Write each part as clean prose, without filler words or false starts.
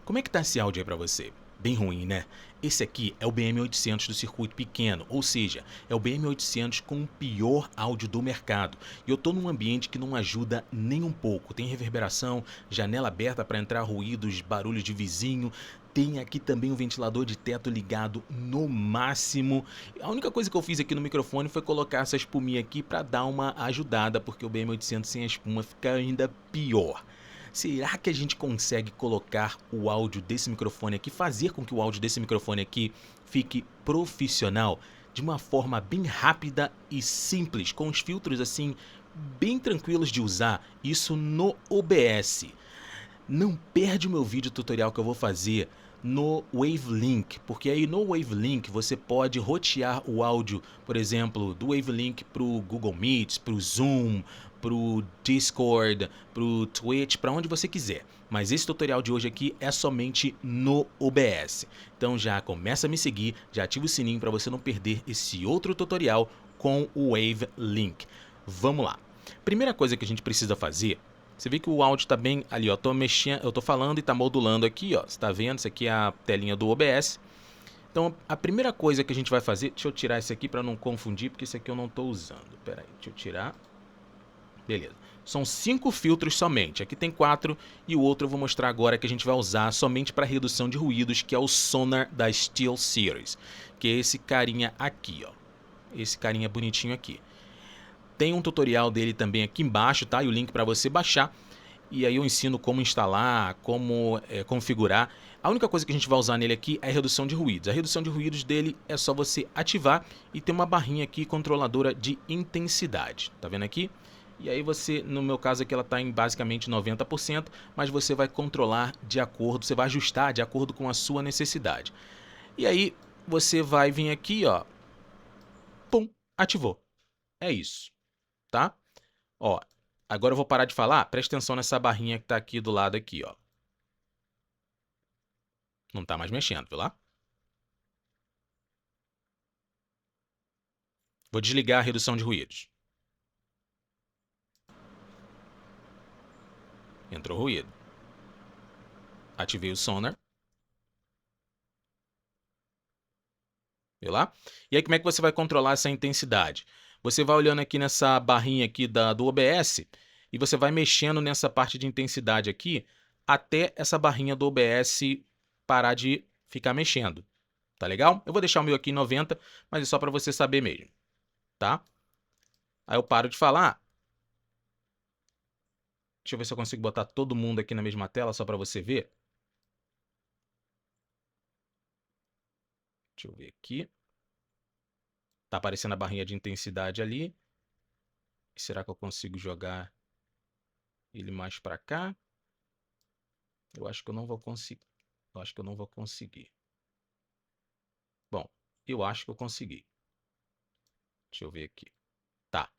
Como é que tá esse áudio aí pra você? Bem ruim, né? Esse aqui é o BM800 do circuito pequeno, ou seja, é o BM800 com o pior áudio do mercado. E eu tô num ambiente que não ajuda nem um pouco. Tem reverberação, janela aberta para entrar ruídos, barulho de vizinho. Tem aqui também um ventilador de teto ligado no máximo. A única coisa que eu fiz aqui no microfone foi colocar essa espuminha aqui para dar uma ajudada, porque o BM800 sem a espuma fica ainda pior. Será que a gente consegue colocar o áudio desse microfone aqui, fazer com que o áudio desse microfone aqui fique profissional de uma forma bem rápida e simples, com os filtros assim bem tranquilos de usar, isso no OBS? Não perde o meu vídeo tutorial que eu vou fazer no Wavelink, porque aí no Wavelink você pode rotear o áudio, por exemplo, do Wavelink para o Google Meet, para o Zoom, para o Discord, para o Twitch, para onde você quiser. Mas esse tutorial de hoje aqui é somente no OBS. Então já começa a me seguir, já ativa o sininho para você não perder esse outro tutorial com o Wavelink. Vamos lá. Primeira coisa que a gente precisa fazer, você vê que o áudio está bem ali, ó, eu tô falando e está modulando aqui, ó. Você está vendo? Isso aqui é a telinha do OBS. Então, a primeira coisa que a gente vai fazer, deixa eu tirar esse aqui para não confundir, porque esse aqui eu não estou usando. Pera aí, deixa eu tirar. Beleza. São 5 filtros somente. Aqui tem 4 e o outro eu vou mostrar agora que a gente vai usar somente para redução de ruídos, que é o Sonar da SteelSeries, que é esse carinha aqui, ó. Esse carinha bonitinho aqui. Tem um tutorial dele também aqui embaixo, tá? E o link para você baixar. E aí eu ensino como instalar, como configurar. A única coisa que a gente vai usar nele aqui é a redução de ruídos. A redução de ruídos dele é só você ativar e tem uma barrinha aqui controladora de intensidade. Tá vendo aqui? E aí você, no meu caso aqui, ela está em basicamente 90%, mas você vai controlar de acordo, você vai ajustar de acordo com a sua necessidade. E aí você vai vir aqui, ó, pum, ativou. É isso, tá? Ó, agora eu vou parar de falar, presta atenção nessa barrinha que está aqui do lado aqui, ó. Não está mais mexendo, viu lá? Vou desligar a redução de ruídos. Entrou ruído. Ativei o Sonar. Viu lá? E aí como é que você vai controlar essa intensidade? Você vai olhando aqui nessa barrinha aqui do OBS e você vai mexendo nessa parte de intensidade aqui até essa barrinha do OBS parar de ficar mexendo. Tá legal? Eu vou deixar o meu aqui em 90, mas é só para você saber mesmo, tá? Aí eu paro de falar. Deixa eu ver se eu consigo botar todo mundo aqui na mesma tela só para você ver. Deixa eu ver aqui. Tá aparecendo a barrinha de intensidade ali. Será que eu consigo jogar ele mais para cá? Eu acho que eu não vou conseguir. Eu acho que eu não vou conseguir. Bom, eu acho que eu consegui. Deixa eu ver aqui. Tá.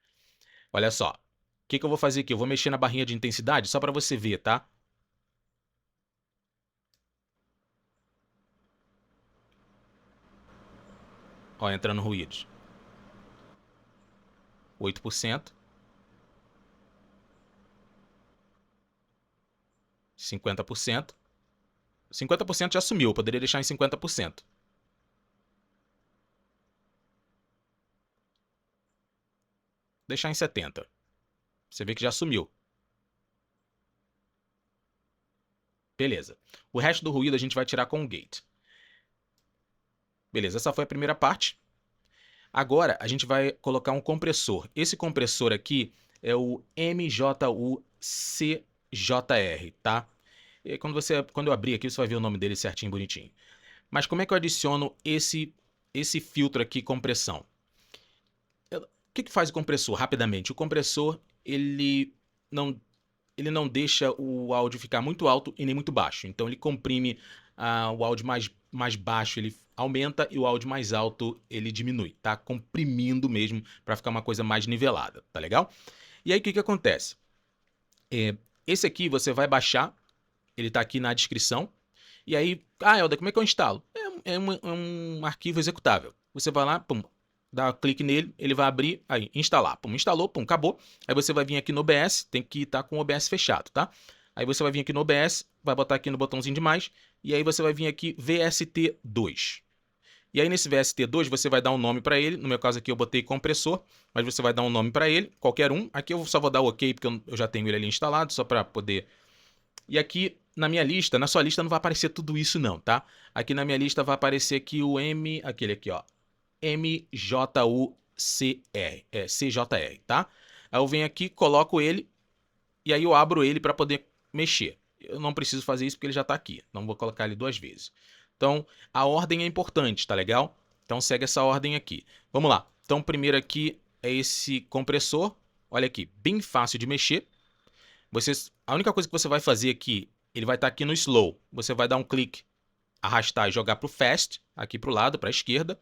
Olha só. O que eu vou fazer aqui? Eu vou mexer na barrinha de intensidade só para você ver, tá? Ó, entrando ruídos. 8%. 50%. 50% já sumiu. Eu poderia deixar em 50%. Deixar em 70%. Você vê que já sumiu. Beleza. O resto do ruído a gente vai tirar com o gate. Beleza, essa foi a primeira parte. Agora a gente vai colocar um compressor. Esse compressor aqui é o MJU-CJR, tá? E quando eu abrir aqui, você vai ver o nome dele certinho, bonitinho. Mas como é que eu adiciono esse filtro aqui, compressão? O que faz o compressor? Rapidamente, o compressor não, ele não deixa o áudio ficar muito alto e nem muito baixo. Então ele comprime o áudio mais baixo, ele aumenta, e o áudio mais alto ele diminui, tá? Comprimindo mesmo para ficar uma coisa mais nivelada, tá legal? E aí o que acontece? Esse aqui você vai baixar, ele tá aqui na descrição. E aí, Helder, como é que eu instalo? É um arquivo executável. Você vai lá, pum, dá um clique nele, ele vai abrir, aí, instalar. Pum, instalou, pum, acabou. Aí você vai vir aqui no OBS, tem que estar com o OBS fechado, tá? Aí você vai vir aqui no OBS, vai botar aqui no botãozinho de mais, e aí você vai vir aqui VST2. E aí nesse VST2 você vai dar um nome para ele, no meu caso aqui eu botei compressor, mas você vai dar um nome para ele, qualquer um. Aqui eu só vou dar o OK, porque eu já tenho ele ali instalado, só para poder... E aqui na minha lista, na sua lista não vai aparecer tudo isso não, tá? Aqui na minha lista vai aparecer aqui o aquele aqui, ó, MJUCR, CJR, tá? Aí eu venho aqui, coloco ele, e aí eu abro ele para poder mexer. Eu não preciso fazer isso porque ele já está aqui, não vou colocar ele 2 vezes. Então, a ordem é importante, tá legal? Então, segue essa ordem aqui. Vamos lá. Então, primeiro aqui é esse compressor. Olha aqui, bem fácil de mexer. A única coisa que você vai fazer aqui, ele vai estar aqui no slow. Você vai dar um clique, arrastar e jogar para o fast, aqui para o lado, para a esquerda.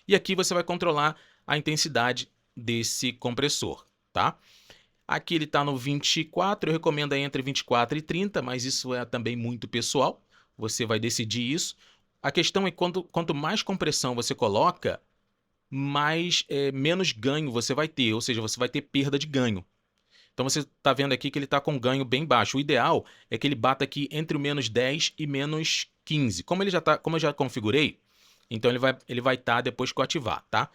E aqui você vai controlar a intensidade desse compressor, tá? Aqui ele está no 24, eu recomendo aí entre 24 e 30, mas isso é também muito pessoal. Você vai decidir isso. A questão é que quanto mais compressão você coloca, menos ganho você vai ter, ou seja, você vai ter perda de ganho. Então você está vendo aqui que ele está com ganho bem baixo. O ideal é que ele bata aqui entre o menos 10 e menos 15. Como eu já configurei, então ele vai estar depois que eu ativar, tá?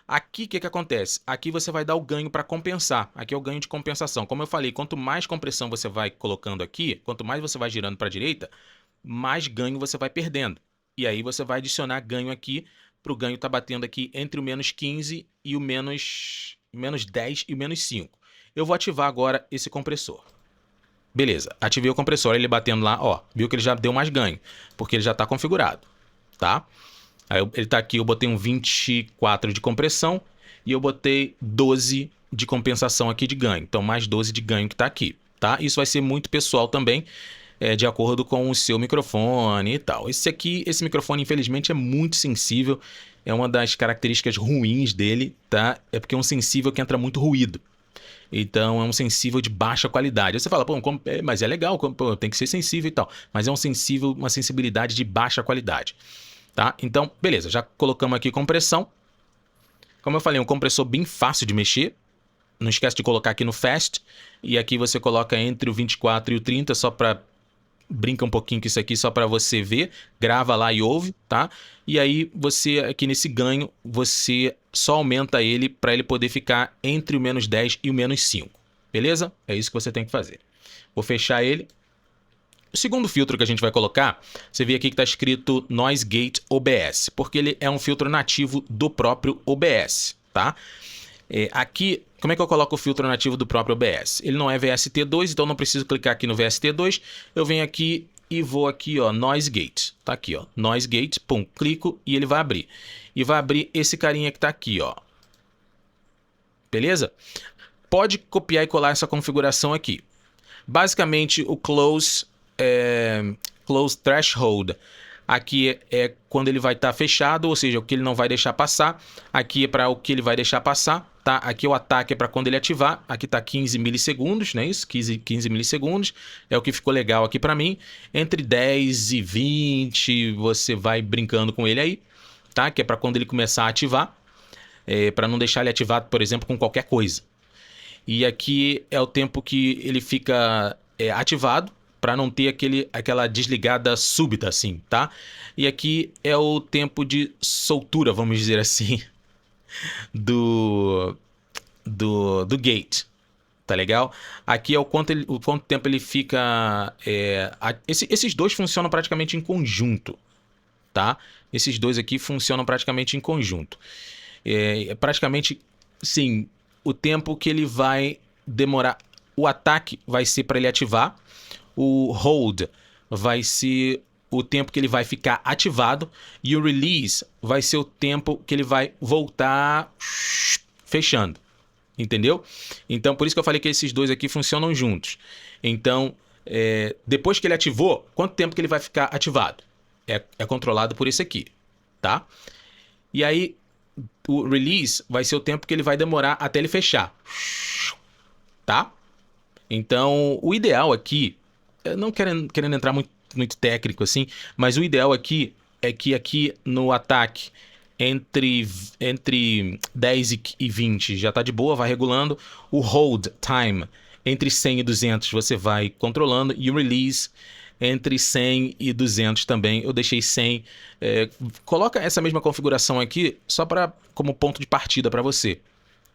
Aqui o que acontece? Aqui você vai dar o ganho para compensar. Aqui é o ganho de compensação. Como eu falei, quanto mais compressão você vai colocando aqui, quanto mais você vai girando para a direita, mais ganho você vai perdendo. E aí você vai adicionar ganho aqui, para o ganho estar batendo aqui entre o menos 15 e o menos 10 e o menos 5. Eu vou ativar agora esse compressor. Beleza, ativei o compressor, ele batendo lá, ó, viu que ele já deu mais ganho, porque ele já está configurado, tá? Aí ele está aqui, eu botei um 24 de compressão e eu botei 12 de compensação aqui de ganho. Então, mais 12 de ganho que está aqui, tá? Isso vai ser muito pessoal também, de acordo com o seu microfone e tal. Esse microfone, infelizmente, é muito sensível. É uma das características ruins dele, tá? É porque é um sensível que entra muito ruído. Então, é um sensível de baixa qualidade. Aí você fala, pô, mas é legal, pô, tem que ser sensível e tal. Mas é uma sensibilidade de baixa qualidade. Tá? Então, beleza, já colocamos aqui compressão. Como eu falei, um compressor bem fácil de mexer. Não esquece de colocar aqui no Fast. E aqui você coloca entre o 24 e o 30, só para... Brinca um pouquinho com isso aqui, só para você ver. Grava lá e ouve, tá? E aí, você, aqui nesse ganho, você só aumenta ele para ele poder ficar entre o menos 10 e o menos 5. Beleza? É isso que você tem que fazer. Vou fechar ele. O segundo filtro que a gente vai colocar, você vê aqui que está escrito Noise Gate OBS, porque ele é um filtro nativo do próprio OBS, tá? Aqui, como é que eu coloco o filtro nativo do próprio OBS? Ele não é VST2, então não preciso clicar aqui no VST2. Eu venho aqui e vou aqui, ó, Noise Gate. Tá aqui, ó, Noise Gate, pum, clico e ele vai abrir. E vai abrir esse carinha que tá aqui, ó. Beleza? Pode copiar e colar essa configuração aqui. Basicamente, o Close Threshold aqui é quando ele vai estar fechado, ou seja, o que ele não vai deixar passar. Aqui é para o que ele vai deixar passar, tá? Aqui o ataque é para quando ele ativar. Aqui tá 15 milissegundos, né? Isso, 15 milissegundos. É o que ficou legal aqui para mim. Entre 10 e 20, você vai brincando com ele aí, tá? Que é para quando ele começar a ativar. Para não deixar ele ativado, por exemplo, com qualquer coisa. E aqui é o tempo que ele fica ativado, para não ter aquela desligada súbita assim, tá? E aqui é o tempo de soltura, vamos dizer assim, do gate, tá legal? Aqui é o quanto tempo ele fica... esses dois funcionam praticamente em conjunto, tá? Esses dois aqui funcionam praticamente em conjunto. Praticamente, sim, o tempo que ele vai demorar... O ataque vai ser para ele ativar. O hold vai ser o tempo que ele vai ficar ativado. E o release vai ser o tempo que ele vai voltar fechando. Entendeu? Então, por isso que eu falei que esses dois aqui funcionam juntos. Então, depois que ele ativou, quanto tempo que ele vai ficar ativado? É controlado por esse aqui, tá? E aí, o release vai ser o tempo que ele vai demorar até ele fechar. Tá? Então, o ideal aqui... Não querendo entrar muito técnico assim, mas o ideal aqui é que aqui no ataque entre 10 e 20 já está de boa, vai regulando. O hold time Entre 100 e 200 você vai controlando, e o release entre 100 e 200 também. Eu deixei 100. Coloca essa mesma configuração aqui só como ponto de partida para você,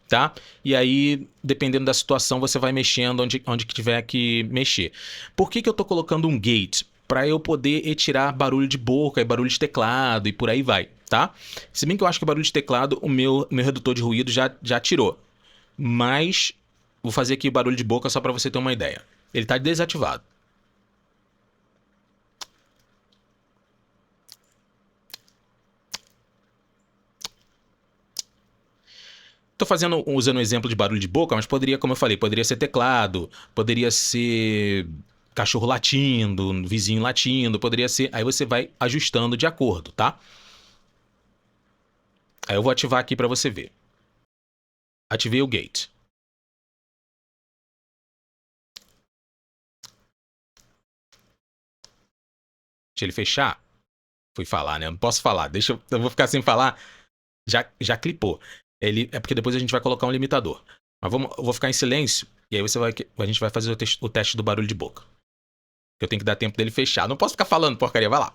tá? E aí, dependendo da situação, você vai mexendo onde que tiver que mexer. Por que eu tô colocando um gate? Para eu poder tirar barulho de boca e barulho de teclado e por aí vai, tá? Se bem que eu acho que barulho de teclado, o meu redutor de ruído já tirou. Mas vou fazer aqui o barulho de boca só para você ter uma ideia. Ele tá desativado. Tô usando um exemplo de barulho de boca, mas poderia, como eu falei, poderia ser teclado, poderia ser cachorro latindo, vizinho latindo, poderia ser. Aí você vai ajustando de acordo, tá? Aí eu vou ativar aqui para você ver. Ativei o gate. Deixa ele fechar. Fui falar, né? Eu não posso falar. Eu vou ficar sem falar. Já clipou. É porque depois a gente vai colocar um limitador. Mas eu vou ficar em silêncio e aí a gente vai fazer o teste do barulho de boca. Eu tenho que dar tempo dele fechar. Não posso ficar falando porcaria, vai lá.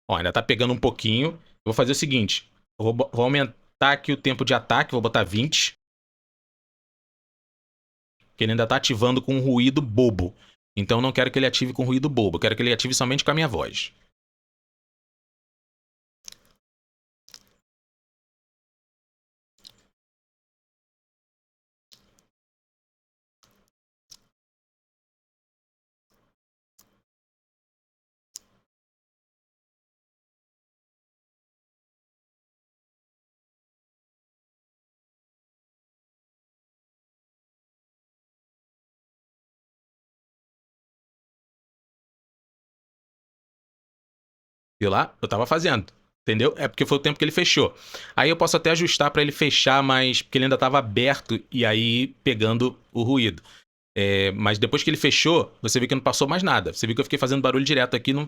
Ó, ainda tá pegando um pouquinho. Eu vou fazer o seguinte. Vou aumentar aqui o tempo de ataque. Vou botar 20. Porque ele ainda tá ativando com um ruído bobo. Então eu não quero que ele ative com ruído bobo. Eu quero que ele ative somente com a minha voz. Viu lá? Eu tava fazendo. Entendeu? É porque foi o tempo que ele fechou. Aí eu posso até ajustar pra ele fechar, mas porque ele ainda tava aberto e aí pegando o ruído. Mas depois que ele fechou, você viu que não passou mais nada. Você viu que eu fiquei fazendo barulho direto aqui, não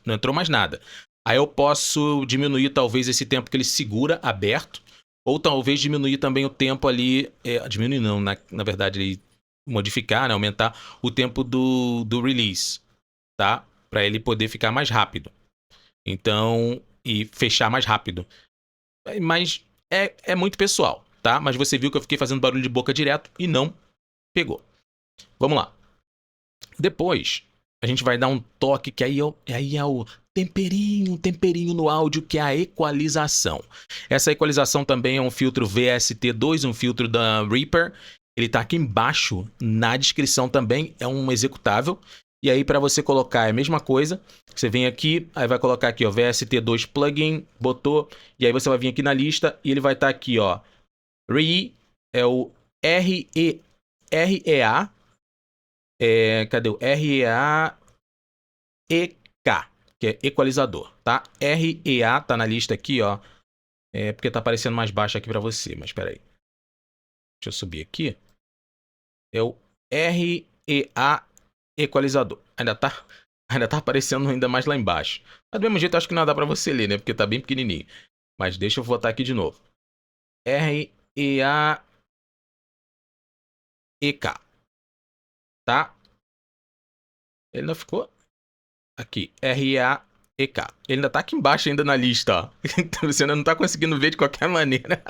entrou mais nada. Aí eu posso diminuir talvez esse tempo que ele segura aberto, ou talvez diminuir também o tempo ali. Diminuir não, na verdade, modificar, né, aumentar o tempo do release, tá? Para ele poder ficar mais rápido. Então, e fechar mais rápido. Mas é muito pessoal, tá? Mas você viu que eu fiquei fazendo barulho de boca direto e não pegou. Vamos lá. Depois, a gente vai dar um toque que aí é o temperinho no áudio, que é a equalização. Essa equalização também é um filtro VST2, um filtro da Reaper. Ele tá aqui embaixo na descrição também, é um executável. E aí para você colocar é a mesma coisa, você vem aqui, aí vai colocar aqui, ó, VST2 plugin, botou, e aí você vai vir aqui na lista e ele vai estar aqui, ó, é o REA, cadê o REA-EK, que é equalizador, tá? REA tá na lista aqui, ó, porque tá aparecendo mais baixo aqui para você, mas espera aí. Deixa eu subir aqui. É o REA equalizador. Ainda tá aparecendo ainda mais lá embaixo. Mas do mesmo jeito, acho que não dá para você ler, né? Porque tá bem pequenininho. Mas deixa eu botar aqui de novo. REA-EK. Tá? Ele não ficou? Aqui. REA-EK. Ele ainda tá aqui embaixo ainda na lista, ó. Então você ainda não tá conseguindo ver de qualquer maneira.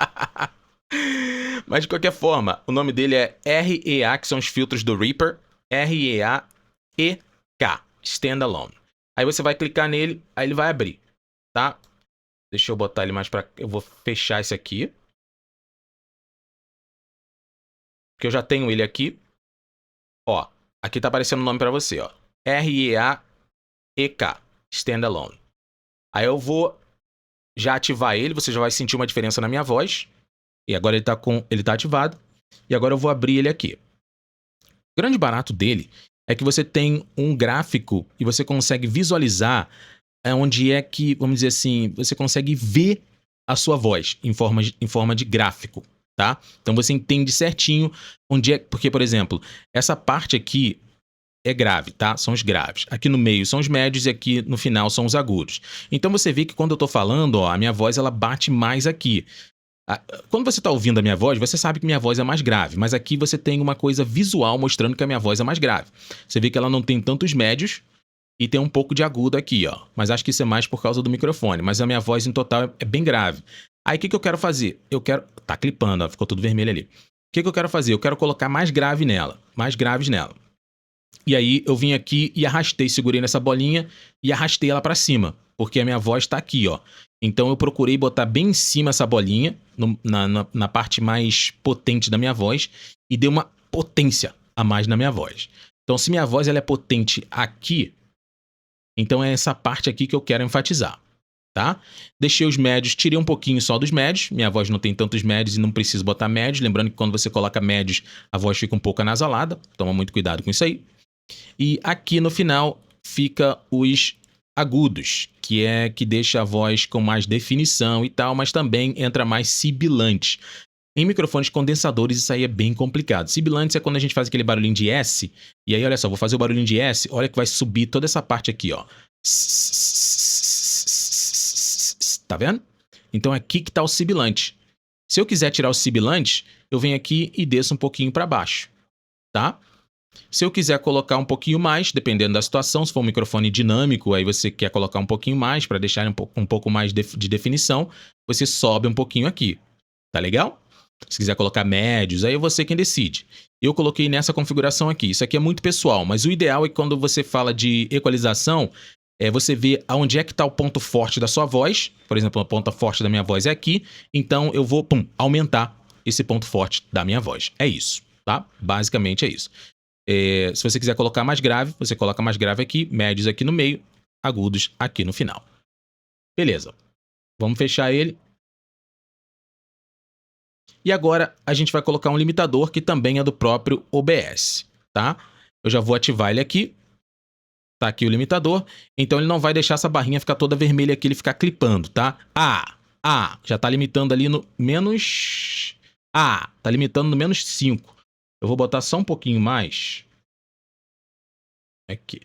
Mas de qualquer forma, o nome dele é REA, que são os filtros do Reaper. REA-EK. Standalone. Aí você vai clicar nele, aí ele vai abrir, tá? Deixa eu botar ele mais pra... Eu vou fechar esse aqui. Porque eu já tenho ele aqui. Ó, aqui tá aparecendo o nome pra você, ó. REA-EK. Standalone. Aí eu vou já ativar ele, você já vai sentir uma diferença na minha voz. E agora ele tá ativado. E agora eu vou abrir ele aqui. O grande barato dele é que você tem um gráfico e você consegue visualizar onde é que, vamos dizer assim, você consegue ver a sua voz em forma de gráfico, tá? Então você entende certinho onde é... Porque, por exemplo, essa parte aqui é grave, tá? São os graves. Aqui no meio são os médios e aqui no final são os agudos. Então você vê que quando eu tô falando, ó, a minha voz ela bate mais aqui. Quando você está ouvindo a minha voz, você sabe que minha voz é mais grave, mas aqui você tem uma coisa visual mostrando que a minha voz é mais grave. Você vê que ela não tem tantos médios e tem um pouco de agudo aqui, ó. Mas acho que isso é mais por causa do microfone, mas a minha voz em total é bem grave. Aí o que eu quero fazer? Eu quero... Tá clipando, ó, ficou tudo vermelho ali. O que eu quero fazer? Eu quero colocar mais grave nela, mais graves nela. E aí eu vim aqui e arrastei, segurei nessa bolinha e arrastei ela para cima, porque a minha voz está aqui, ó. Então eu procurei botar bem em cima essa bolinha, na parte mais potente da minha voz, e dei uma potência a mais na minha voz. Então se minha voz ela é potente aqui, então é essa parte aqui que eu quero enfatizar, tá? Deixei os médios, tirei um pouquinho só dos médios, minha voz não tem tantos médios e não preciso botar médios, lembrando que quando você coloca médios, a voz fica um pouco anasalada, toma muito cuidado com isso aí. E aqui no final fica os agudos, que deixa a voz com mais definição e tal, mas também entra mais sibilante. Em microfones condensadores isso aí é bem complicado. Sibilantes é quando a gente faz aquele barulhinho de S, e aí olha só, vou fazer o barulhinho de S, olha que vai subir toda essa parte aqui, ó. Tá vendo? Então é aqui que tá o sibilante. Se eu quiser tirar o sibilante, eu venho aqui e desço um pouquinho para baixo, tá? Se eu quiser colocar um pouquinho mais, dependendo da situação, se for um microfone dinâmico, aí você quer colocar um pouquinho mais para deixar ele um pouco mais de definição, você sobe um pouquinho aqui, tá legal? Se quiser colocar médios, aí é você quem decide. Eu coloquei nessa configuração aqui, isso aqui é muito pessoal, mas o ideal é que quando você fala de equalização, você vê aonde é que está o ponto forte da sua voz, por exemplo, o ponto forte da minha voz é aqui, então eu vou aumentar esse ponto forte da minha voz, é isso, tá? Basicamente é isso. Se você quiser colocar mais grave, você coloca mais grave aqui, médios aqui no meio, agudos aqui no final. Beleza. Vamos fechar ele. E agora a gente vai colocar um limitador que também é do próprio OBS, tá? Eu já vou ativar ele aqui. Tá aqui o limitador. Então ele não vai deixar essa barrinha ficar toda vermelha aqui, ele ficar clipando, tá? Já tá limitando ali no menos... tá limitando no menos 5. Eu vou botar só um pouquinho mais. Aqui.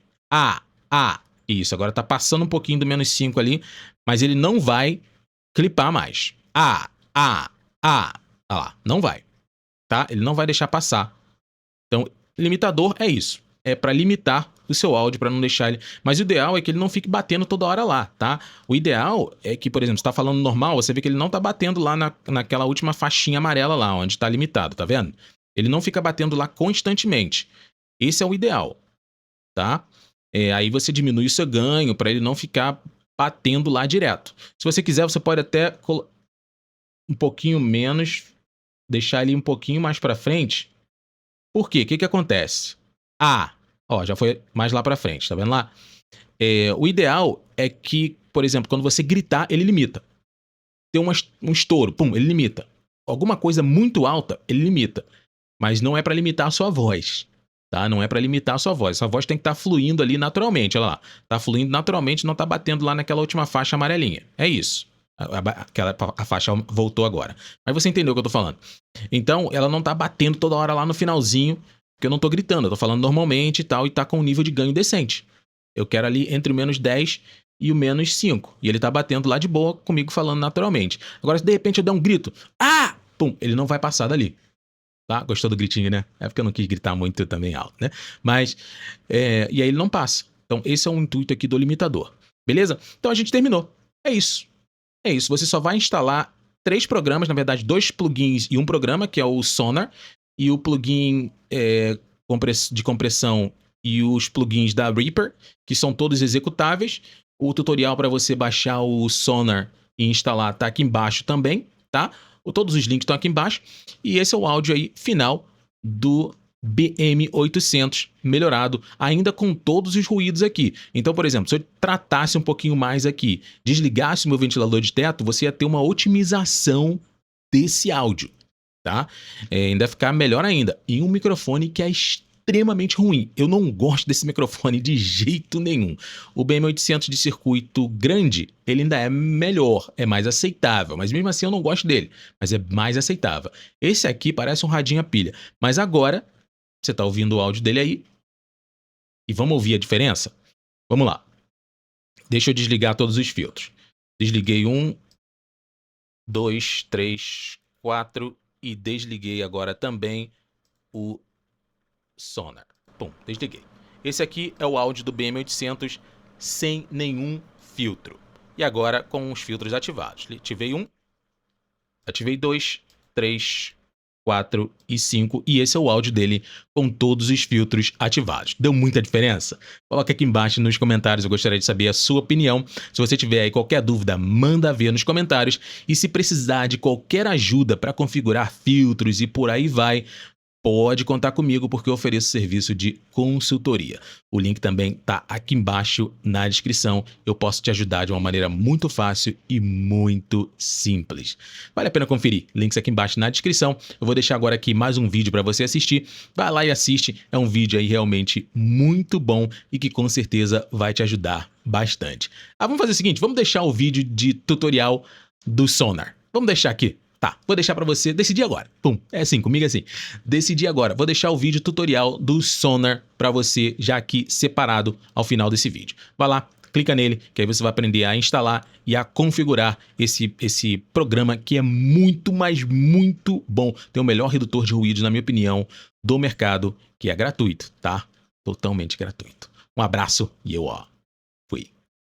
Isso, agora tá passando um pouquinho do menos 5 ali, mas ele não vai clipar mais. Olha lá, não vai, tá? Ele não vai deixar passar. Então, limitador é isso. É para limitar o seu áudio, para não deixar ele... Mas o ideal é que ele não fique batendo toda hora lá, tá? O ideal é que, por exemplo, você tá falando normal, você vê que ele não tá batendo lá naquela última faixinha amarela lá, onde tá limitado, tá vendo? Ele não fica batendo lá constantemente. Esse é o ideal, tá? Aí você diminui o seu ganho para ele não ficar batendo lá direto. Se você quiser, você pode até um pouquinho menos, deixar ele um pouquinho mais para frente. Por quê? O que acontece? Já foi mais lá para frente, tá vendo lá? O ideal é que, por exemplo, quando você gritar, ele limita. Tem um estouro, ele limita. Alguma coisa muito alta, ele limita. Mas não é para limitar a sua voz, tá? Não é para limitar a sua voz. Sua voz tem que estar fluindo ali naturalmente, olha lá. Tá fluindo naturalmente, não tá batendo lá naquela última faixa amarelinha. É isso. A faixa voltou agora. Mas você entendeu o que eu tô falando. Então, ela não tá batendo toda hora lá no finalzinho, porque eu não tô gritando, eu tô falando normalmente e tal, e tá com um nível de ganho decente. Eu quero ali entre o menos 10 e o menos 5. E ele tá batendo lá de boa comigo falando naturalmente. Agora, se de repente eu der um grito, ele não vai passar dali. Tá? Gostou do gritinho, né? É porque eu não quis gritar muito também alto, né? Mas, e aí ele não passa. Então, esse é o intuito aqui do limitador. Beleza? Então, a gente terminou. É isso. Você só vai instalar 3 programas, na verdade 2 plugins e um programa, que é o Sonar, e o plugin de compressão e os plugins da Reaper, que são todos executáveis. O tutorial para você baixar o Sonar e instalar tá aqui embaixo também, tá? Todos os links estão aqui embaixo. E esse é o áudio aí final do BM800 melhorado, ainda com todos os ruídos aqui. Então, por exemplo, se eu tratasse um pouquinho mais aqui, desligasse o meu ventilador de teto, você ia ter uma otimização desse áudio, tá? Ainda ficar melhor ainda. E um microfone que é extremamente ruim. Eu não gosto desse microfone de jeito nenhum. O BM800 de circuito grande, ele ainda é melhor, é mais aceitável, mas mesmo assim eu não gosto dele, mas é mais aceitável. Esse aqui parece um radinho a pilha, mas agora você tá ouvindo o áudio dele aí e vamos ouvir a diferença? Vamos lá. Deixa eu desligar todos os filtros. Desliguei 1, 2, 3, 4 e desliguei agora também o Sonar. Pum, desliguei. Esse aqui é o áudio do BM800 sem nenhum filtro. E agora com os filtros ativados. Ativei 1, ativei 2, 3, 4 e 5. E esse é o áudio dele com todos os filtros ativados. Deu muita diferença? Coloca aqui embaixo nos comentários, eu gostaria de saber a sua opinião. Se você tiver aí qualquer dúvida, manda ver nos comentários. E se precisar de qualquer ajuda para configurar filtros e por aí vai, pode contar comigo porque eu ofereço serviço de consultoria. O link também está aqui embaixo na descrição. Eu posso te ajudar de uma maneira muito fácil e muito simples. Vale a pena conferir. Links aqui embaixo na descrição. Eu vou deixar agora aqui mais um vídeo para você assistir. Vai lá e assiste. É um vídeo aí realmente muito bom e que com certeza vai te ajudar bastante. Vamos fazer o seguinte, vamos deixar o vídeo de tutorial do Sonar. Vamos deixar aqui. Tá, vou deixar pra você decidir agora. Pum, é assim, comigo é assim. Decidi agora, vou deixar o vídeo tutorial do Sonar pra você já aqui separado ao final desse vídeo. Vai lá, clica nele, que aí você vai aprender a instalar e a configurar esse programa que é muito, mas muito bom. Tem o melhor redutor de ruídos, na minha opinião, do mercado, que é gratuito, tá? Totalmente gratuito. Um abraço e eu, ó.